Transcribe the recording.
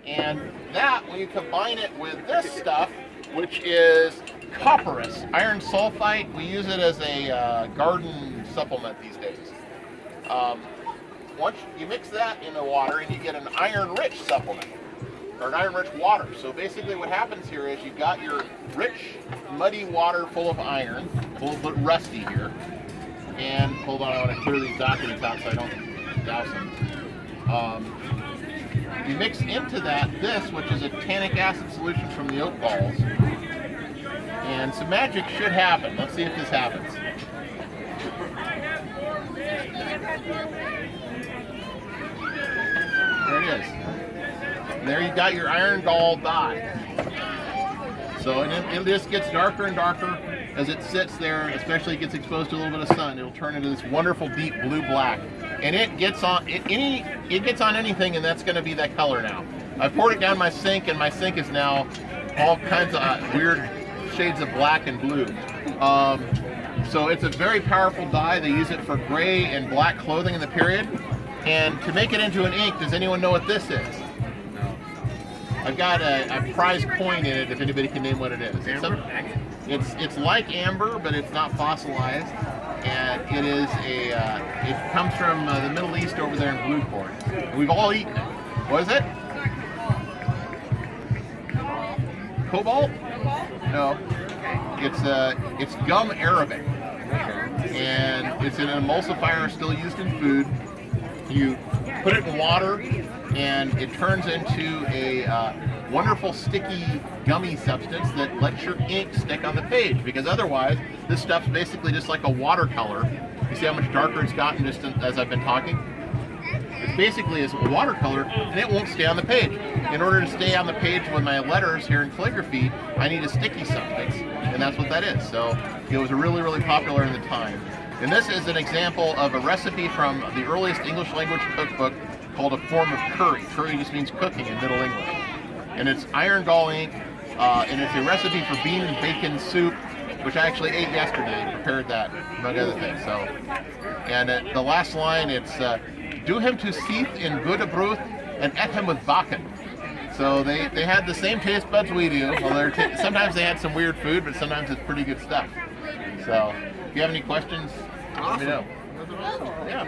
And that, when you combine it with this stuff, which is copperous, iron sulfite, we use it as a garden supplement these days. Once you mix that in the water, and you get an iron-rich supplement, or an iron-rich water. So basically what happens here is you've got your rich, muddy water full of iron, a little bit rusty here. And hold on, I want to clear these documents out so I don't douse them. You mix into that this, which is a tannic acid solution from the oat galls. And some magic should happen. Let's see if this happens. There it is. And there you got your iron gall dye. So it just gets darker and darker as it sits there, especially it gets exposed to a little bit of sun. It'll turn into this wonderful deep blue-black. And it gets on anything, and that's going to be that color now. I poured it down my sink, and my sink is now all kinds of weird shades of black and blue. So it's a very powerful dye. They use it for gray and black clothing in the period. And to make it into an ink, does anyone know what this is? I've got a prize coin in it if anybody can name what it is. It's like amber, but it's not fossilized. And it is it comes from the Middle East over there in blue corn. And we've all eaten it. What is it? Cobalt? No. It's gum arabic. And it's an emulsifier still used in food. You put it in water, and it turns into a wonderful sticky gummy substance that lets your ink stick on the page, because otherwise this stuff's basically just like a watercolor. You see how much darker it's gotten just as I've been talking? It's basically as watercolor, and it won't stay on the page. In order to stay on the page with my letters here in calligraphy, I need a sticky substance, and that's what that is. So it was really, really popular in the time. And this is an example of a recipe from the earliest English language cookbook called A Form of Curry. Curry just means cooking in Middle English. And it's iron gall ink, and it's a recipe for bean and bacon soup, which I actually ate yesterday, prepared that, among other things. So, and the last line, it's, do him to seeth in goede brood and et him with bakken. So they had the same taste buds we do. Well, sometimes they had some weird food, but sometimes it's pretty good stuff. So, if you have any questions, let me know. Yeah.